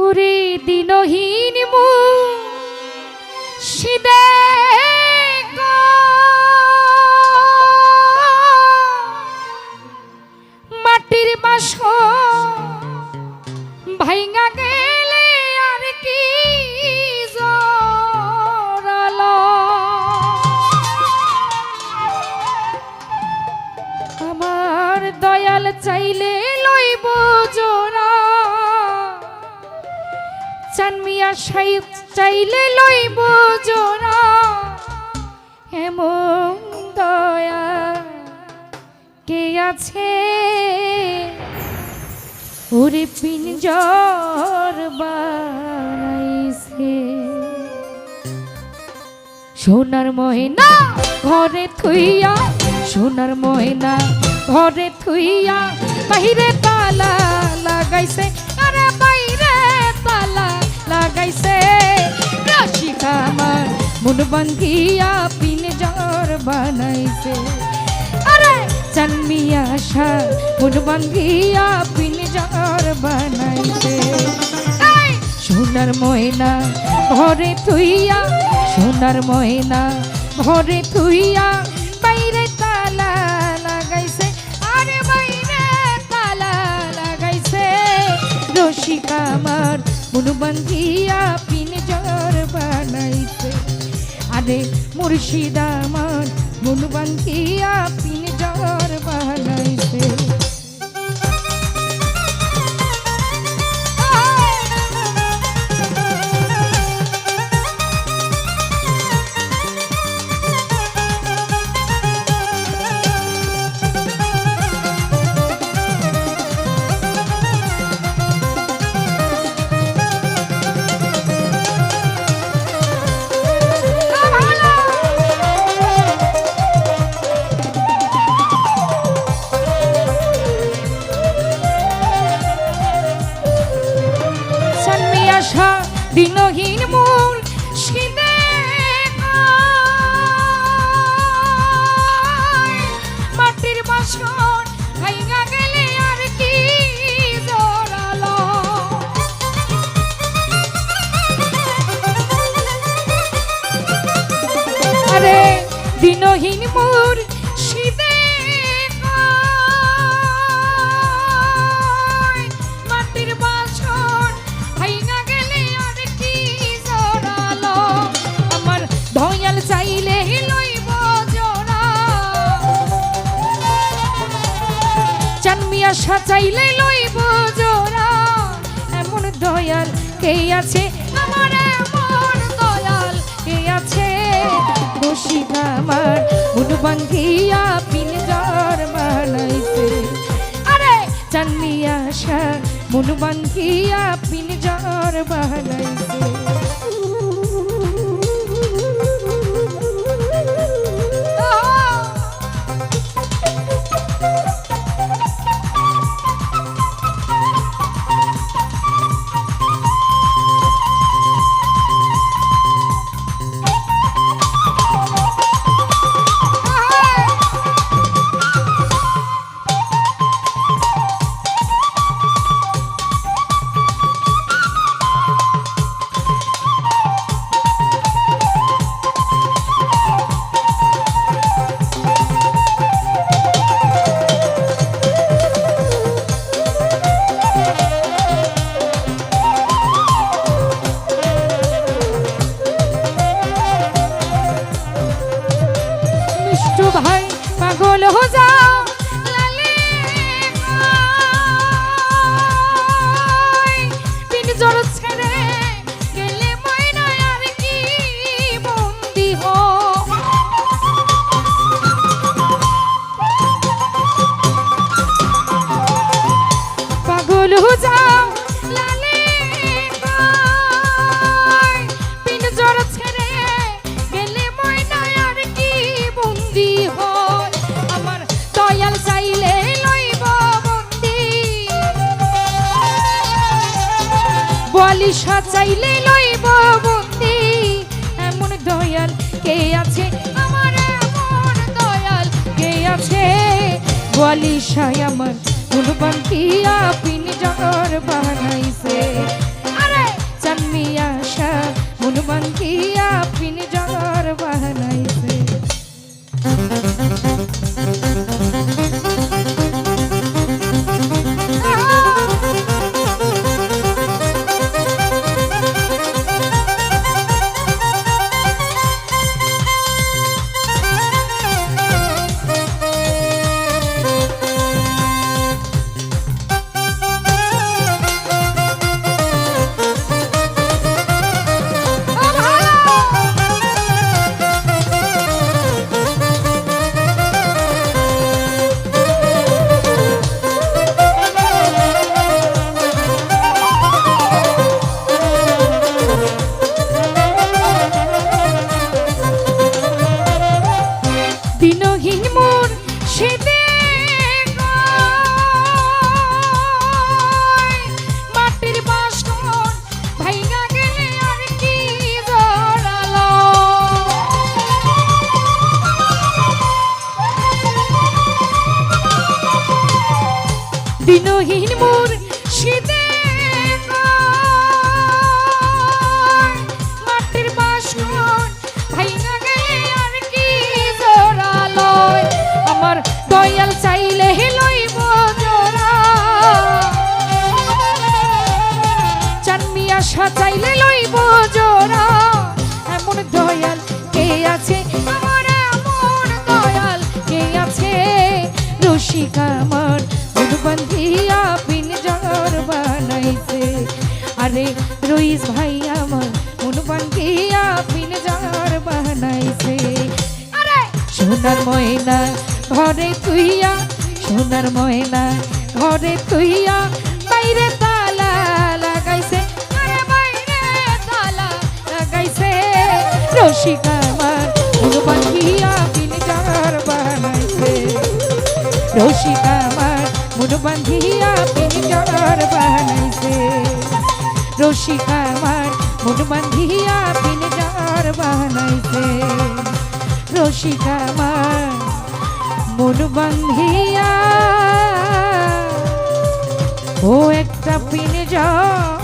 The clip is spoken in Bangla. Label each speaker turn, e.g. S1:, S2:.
S1: ওরে দিনহীন মুর্শিদে গো, মাটির বাসন ভাইঙা গেলে আর কি জোরালো। আমার দয়াল চাইলে লইব জোড়া, চানমিয়া সাহেব চাইলে লইব জোড়া, এমন দয়া কে আছে ওরে পিঞ্জর বানাইছে। সোনার ময়না ঘরে থুইয়া, সোনার ময়না ঘরে থুইয়া, বাহিরে তালা লাগাইছে, আরে বাইরে তালা লাগাইছে। রাশিকা আমার মন বান্ধিয়া পিঞ্জর বানাইছে, আরে চানমিয়া শাহ মন বান্ধিয়া পিঞ্জর বানাইছে। সোনার ময়না ঘরে থুইয়া, সোনার ময়না ঘরে থুইয়া, বাইরে তালা লাগাইছে, আরে বাইরে তালা লাগাইছে। রসিকা আমার মন বান্ধিয়া পিঞ্জর বানাইছে, আরে মুর্শিদ আমার মন বান্ধিয়া পিঞ্জর বানাইছে। দিনহীন মুর্শিদে গো, মাটির বাসন ভাইঙা গেলে আর কি জোরালো। আরে দিনহীন মুর্শিদে গো, মাটির বাসন ভাইঙা গেলে আর কি জোরালো। আমার দয়াল চাইলে লইব জোড়া, চানমিয়া শাহ চাইলে লইব জোড়া, এমন দয়াল কে আছে আমার, এমন দয়াল কে আছে। রসিকা আমার মন বান্ধিয়া পিঞ্জর বানাইছে, আরে চানমিয়া শাহ মন বান্ধিয়া পিঞ্জর বানাইছে। ভাই পাগল হো যাও লালে পিঞ্জর ছেড়ে গেলে ময়না আর কি বন্দি হো। পাগল হো যাও লালে পিঞ্জর ছেড়ে গেলে ময়না আর কি বন্দি হয়। আমার দয়াল চাইলে লইব বন্দি, বলিশা চাইলে লইব বন্দি, এমন দয়াল কে আছে আমার, এমন দয়াল কে আছে। বলিশায় আমার মন বান্ধিয়া পিঞ্জর বানাইছে, আরে দিন মোর শীতে মাটির বাসন ভাইঙা গেলে আর কি জোড়ালয় আমার দয়াল চাইলে লইব জোড়া চানমিয়া সাজাইলে লইব জোড়া এমন দয়াল কে আছে আমার এমন দয়াল কে আছে রসিকা আমার মন বান্ধিয়া পিনজর বানাইছে আরে রইস ভাই আমার মন বান্ধিয়া পিনজর বানাইছে আরে সোনার ময়না ঘরে তুইয়া সোনার ময়না ঘরে তুইয়া বাইরে তালা লাগাইছে আরে বাইরে তালা লাগাইছে রসিকা আমার মন বান্ধিয়া পিনজর বানাইছে রসিকা আমার মন বান্ধিয়া পিনজর বানাইছে রসিকা আমার মন বান্ধিয়া পিনজর বানাইছে রসিকা আমার মন বান্ধিয়া ও একটা পিনজর